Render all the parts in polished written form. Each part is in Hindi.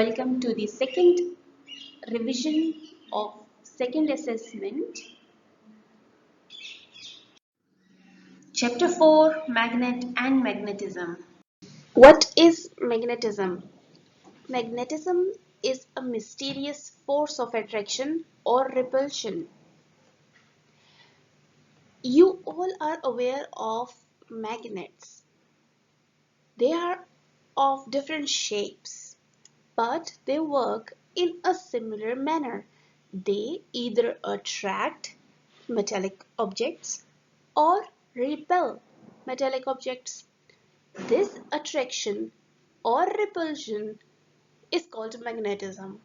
Welcome to the second revision of second assessment. Chapter 4, Magnet and Magnetism. What is magnetism? Magnetism is a mysterious force of attraction or repulsion. You all are aware of magnets. They are of different shapes, but they work in a similar manner. They either attract metallic objects or repel metallic objects. This attraction or repulsion is called magnetism.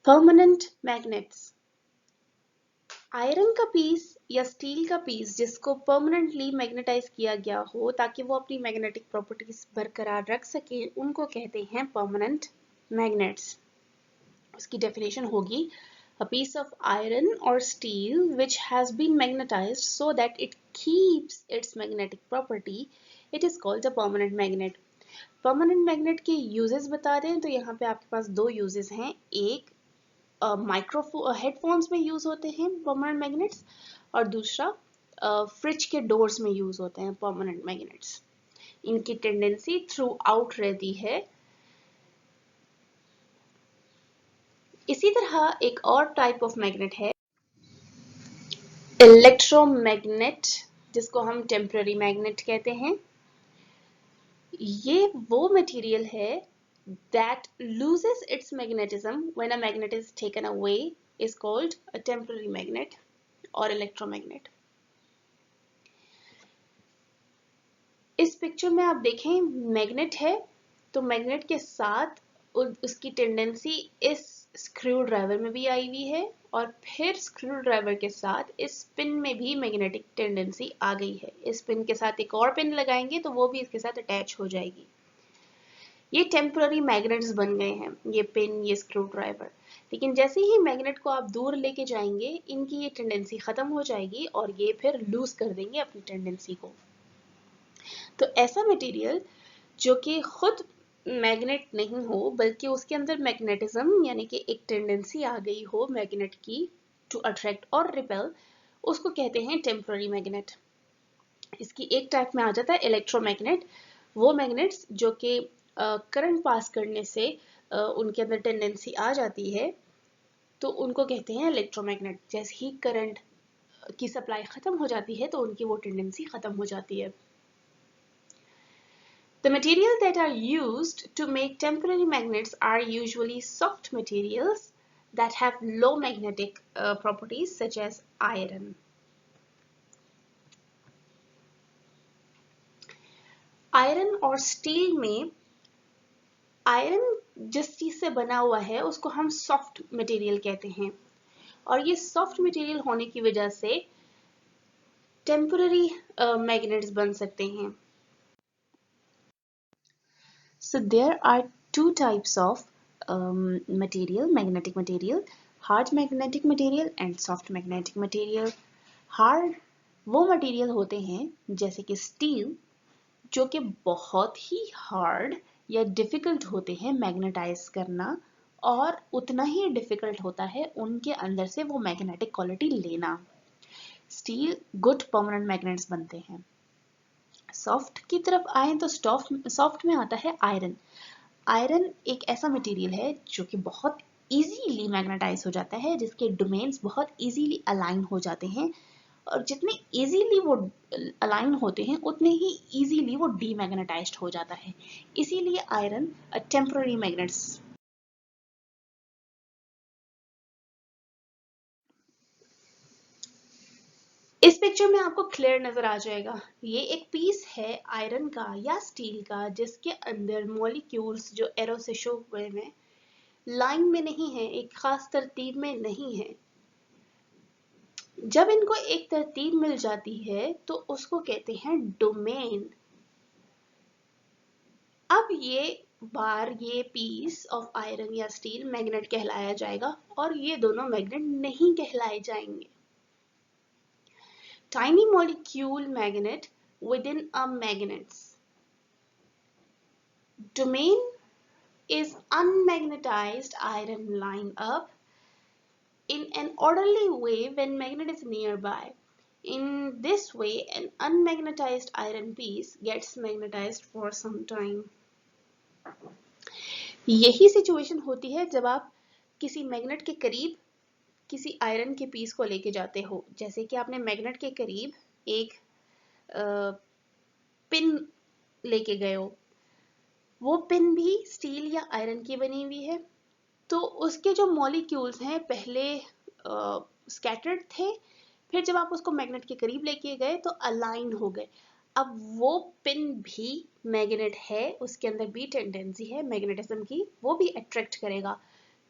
Permanent magnets. Iron का पीस या स्टील का पीस जिसको परमानेंटली मैग्नेटाइज किया गया हो ताकि वो अपनी मैग्नेटिक प्रॉपर्टीज बरकरार रख सके, उनको कहते हैं परमानेंट मैग्नेट्स. उसकी डेफिनेशन होगी a piece of iron or steel which has been magnetized so that it keeps its magnetic property, it is called a permanent magnet. Permanent magnet के यूजेस बता दें तो यहाँ पे आपके पास दो यूजेस हैं. एक माइक्रोफोन हेडफोन्स में यूज होते हैं परमानेंट मैग्नेट्स, और दूसरा फ्रिज के डोर्स में यूज होते हैं परमानेंट मैग्नेट्स. इनकी टेंडेंसी थ्रू आउट रहती है. इसी तरह एक और टाइप ऑफ मैग्नेट है इलेक्ट्रोमैग्नेट, जिसको हम टेम्पररी मैग्नेट कहते हैं. ये वो मटेरियल है that loses its magnetism when a magnet is taken away is called a temporary magnet or electromagnet. इस पिक्चर में आप देखें मैग्नेट है, तो मैग्नेट के साथ उसकी टेंडेंसी इस स्क्रू ड्राइवर में भी आई हुई है, और फिर स्क्रू ड्राइवर के साथ इस पिन में भी मैग्नेटिक टेंडेंसी आ गई है. इस पिन के साथ एक और पिन लगाएंगे तो वो भी इसके साथ अटैच हो जाएगी. ये टेम्पररी मैग्नेट्स बन गए हैं, ये पिन, ये स्क्रू ड्राइवर. लेकिन जैसे ही मैग्नेट को आप दूर लेके जाएंगे, इनकी ये टेंडेंसी खत्म हो जाएगी और ये फिर लूज कर देंगे अपनी टेंडेंसी को. तो ऐसा मटेरियल जो कि खुद मैग्नेट नहीं हो बल्कि उसके अंदर मैग्नेटिज्म यानी कि एक टेंडेंसी आ गई हो मैग्नेट की टू अट्रैक्ट और रिपेल, उसको कहते हैं टेम्पररी मैग्नेट. इसकी एक टाइप में आ जाता है इलेक्ट्रोमैग्नेट. वो मैग्नेट्स जो कि करंट पास करने से उनके अंदर टेंडेंसी आ जाती है, तो उनको कहते हैं इलेक्ट्रोमैग्नेट. जैसे ही करंट की सप्लाई खत्म हो जाती है तो उनकी वो टेंडेंसी खत्म हो जाती है. The materials that are used to make temporary magnets are usually soft materials that have low magnetic properties such as iron. Iron और स्टील में आयरन जिस चीज से बना हुआ है उसको हम सॉफ्ट मटेरियल कहते हैं, और ये सॉफ्ट मटेरियल होने की वजह से टेम्पररी मैग्नेट्स बन सकते हैं. So there are two types of material, magnetic material, hard magnetic material and soft magnetic material. Hard वो मटेरियल होते हैं जैसे कि स्टील, जो कि बहुत ही हार्ड या डिफिकल्ट होते हैं मैग्नेटाइज करना, और उतना ही डिफिकल्ट होता है उनके अंदर से वो मैग्नेटिक क्वालिटी लेना. स्टील गुड परमानेंट मैग्नेट्स बनते हैं. सॉफ्ट की तरफ आए तो सॉफ्ट में आता है आयरन. आयरन एक ऐसा मटेरियल है जो कि बहुत इजीली मैग्नेटाइज हो जाता है, जिसके डोमेन्स बहुत इजीली अलाइन हो जाते हैं, और जितने इजीली वो अलाइन होते हैं उतने ही इजीली वो डीमैग्नेटाइज्ड हो जाता है. इसीलिए आयरन अ टेम्पररी मैग्नेट्स. इस पिक्चर में आपको क्लियर नजर आ जाएगा. ये एक पीस है आयरन का या स्टील का जिसके अंदर मॉलिक्यूल्स जो एरो से शो हुए हैं लाइन में नहीं है, एक खास तरतीब में नहीं है. जब इनको एक तरतीब मिल जाती है तो उसको कहते हैं डोमेन. अब ये पीस ऑफ आयरन या स्टील मैग्नेट कहलाया जाएगा और ये दोनों मैग्नेट नहीं कहलाए जाएंगे. tiny molecule magnet within a magnet's domain is unmagnetized iron lined up in an orderly way when magnet is nearby. In this way, an unmagnetized iron piece gets magnetized for some time. यही सिचुएशन होती है जब आप किसी मैग्नेट के करीब किसी आयरन के पीस को लेके जाते हो। जैसे कि आपने मैग्नेट के करीब एक पिन लेके गए हो, वो पिन भी स्टील या आयरन की बनी हुई है, तो उसके जो मॉलिक्यूल्स हैं पहले स्कैटर्ड थे, फिर जब आप उसको मैग्नेट के करीब लेके गए तो अलाइन हो गए। अब वो पिन भी मैग्नेट है, उसके अंदर भी टेंडेंसी है मैग्नेटिज्म की, वो भी अट्रैक्ट करेगा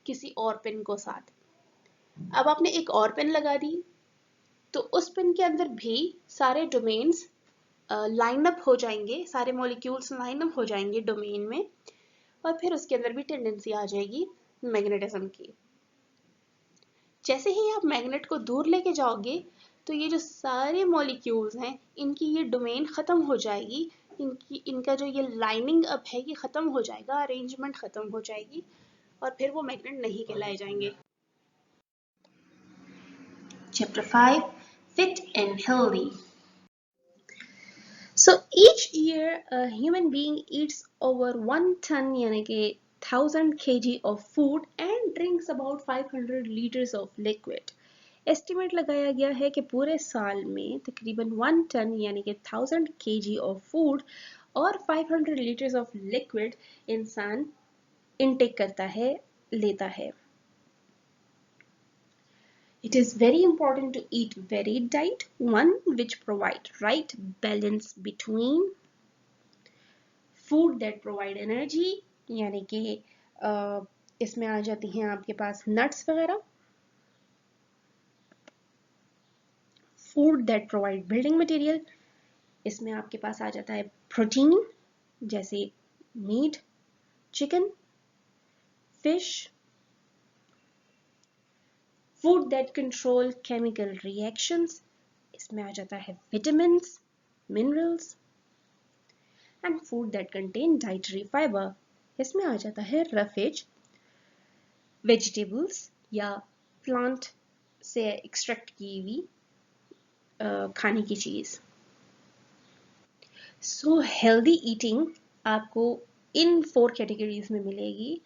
किसी और पिन को साथ। अब आपने एक और पिन लगा दी, तो उस पिन के अंदर भी सारे डोमेन्स लाइन अप हो जाएंगे, सारे मॉलिक्यूल्स लाइन अप हो जाएंगे डोमेन में, और फिर उसके अंदर भी टेंडेंसी आ जाएगी मैग्नेटिज्म की। जैसे ही आप मैग्नेट को दूर लेके जाओगे तो ये जो सारे मॉलिक्यूल्स हैं इनकी ये डोमेन खत्म हो जाएगी, इनका जो ये लाइनिंग अप है ये खत्म हो जाएगा, अरेंजमेंट खत्म हो जाएगी, और फिर वो मैग्नेट नहीं कहलाए जाएंगे। Chapter 5, Fit and Healthy. So each year a human being eats over 1 ton यानी कि 1000 kg of food and drinks about 500 liters of liquid. Estimate लगाया गया है कि पूरे साल में तकरीबन 1 टन यानी कि 1000 kg of food और 500 liters of liquid इंसान इनटेक करता है, लेता है। It is very important to eat varied diet, one which provides right balance between food that provide energy, यानी कि इसमें आ जाती हैं आपके पास नट्स वगैरह, food that provide building material, इसमें आपके पास आ जाता है प्रोटीन जैसे meat, chicken, fish, food that control chemical reactions, इसमें आ जाता है vitamins, minerals, and food that contain dietary fibre, इसमें आ जाता है रफेज, वेजिटेबल्स या प्लांट से एक्सट्रैक्ट की हुई खाने की चीज। सो हेल्दी ईटिंग आपको इन 4 कैटेगरीज में मिलेगी।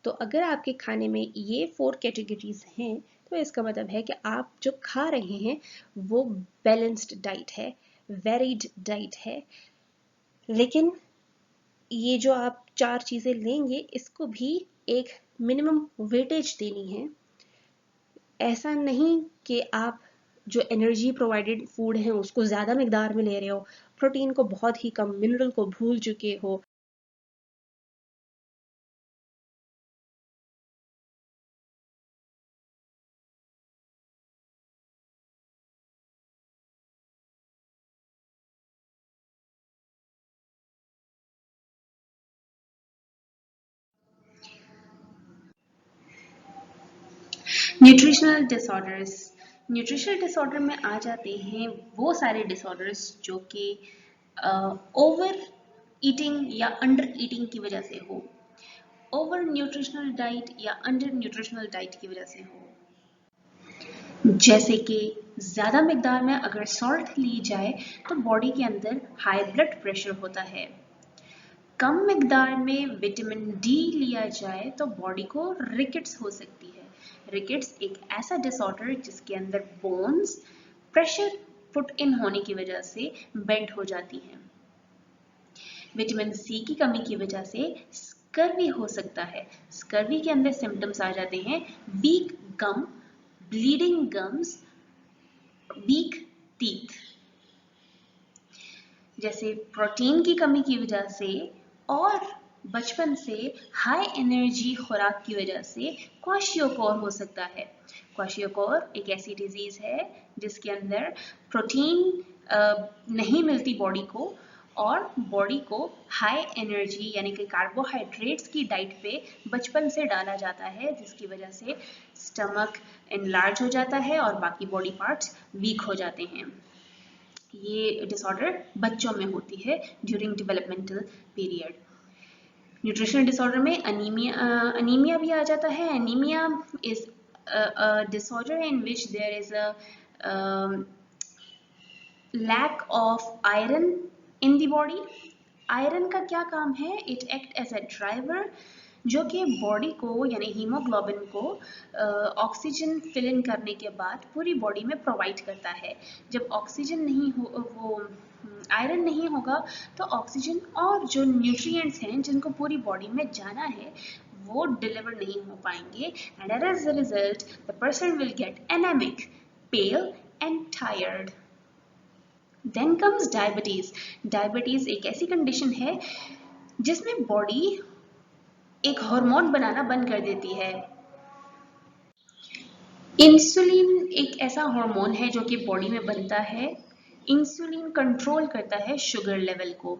तो अगर आपके खाने में ये 4 कैटेगरीज हैं तो इसका मतलब है कि आप जो खा रहे हैं वो बैलेंस्ड डाइट है, वेरिड डाइट है। लेकिन ये जो आप 4 चीजें लेंगे इसको भी एक मिनिमम वेटेज देनी है। ऐसा नहीं कि आप जो एनर्जी प्रोवाइडेड फूड है उसको ज़्यादा मिकदार में ले रहे हो, प्रोटीन को बहुत ही कम, मिनरल को भूल चुके हो। न्यूट्रिशनल डिसऑर्डर्स, न्यूट्रिशनल डिसऑर्डर में आ जाते हैं वो सारे डिसऑर्डर्स जो कि ओवर ईटिंग या अंडर ईटिंग की वजह से हो, ओवर न्यूट्रिशनल डाइट या अंडर न्यूट्रिशनल डाइट की वजह से हो। जैसे कि ज़्यादा मिकदार में अगर सॉल्ट ली जाए तो बॉडी के अंदर हाई ब्लड प्रेशर होता है। कम मिकदार में विटामिन डी लिया जाए तो बॉडी को रिकेट्स हो सकती है। रिकेट्स एक ऐसा डिसऑर्डर जिसके अंदर बोन्स प्रेशर पुट इन होने की वजह से बेंड हो जाती हैं। विटामिन सी की कमी की वजह से स्कर्वी हो सकता है। स्कर्वी के अंदर सिम्टम्स आ जाते हैं वीक गम, ब्लीडिंग गम्स, वीक टीथ। जैसे प्रोटीन की कमी की वजह से और बचपन से हाई एनर्जी खुराक की वजह से क्वाशियोकोर हो सकता है। क्वाशियोकोर एक ऐसी डिजीज है जिसके अंदर प्रोटीन नहीं मिलती बॉडी को और बॉडी को हाई एनर्जी यानी कि कार्बोहाइड्रेट्स की डाइट पे बचपन से डाला जाता है, जिसकी वजह से स्टमक एनलार्ज हो जाता है और बाकी बॉडी पार्ट्स वीक हो जाते हैं। ये डिसऑर्डर बच्चों में होती है during developmental period. Nutritional disorder में अनीमिया भी आ जाता है। Anaemia is disorder in which there is a lack of iron in the body. Iron का क्या काम है? It act as a driver, जो कि बॉडी को यानी हीमोग्लोबिन को ऑक्सीजन फिल इन करने के बाद पूरी बॉडी में प्रोवाइड करता है। जब ऑक्सीजन नहीं हो, वो आयरन नहीं होगा तो ऑक्सीजन और जो न्यूट्रिएंट्स हैं जिनको पूरी बॉडी में जाना है वो डिलीवर नहीं हो पाएंगे, and as a result the person will get anaemic, pale and tired. Then comes diabetes. Diabetes एक ऐसी कंडीशन है जिसमें बॉडी एक हार्मोन बनाना बंद कर देती है। इंसुलिन एक ऐसा हार्मोन है जो कि बॉडी में बनता है। इंसुलिन कंट्रोल करता है शुगर लेवल को।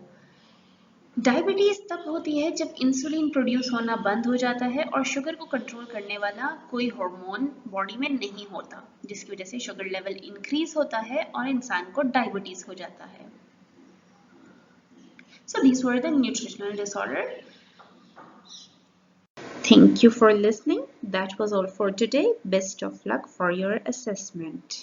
डायबिटीज तब होती है जब इंसुलिन प्रोड्यूस होना बंद हो जाता है और शुगर को कंट्रोल करने वाला कोई हार्मोन बॉडी में नहीं होता, जिसकी वजह से शुगर लेवल इंक्रीज होता है और इंसान को डायबिटीज हो जाता है। So these were the nutritional disorder. Thank you for listening. That was all for today. Best of luck for your assessment.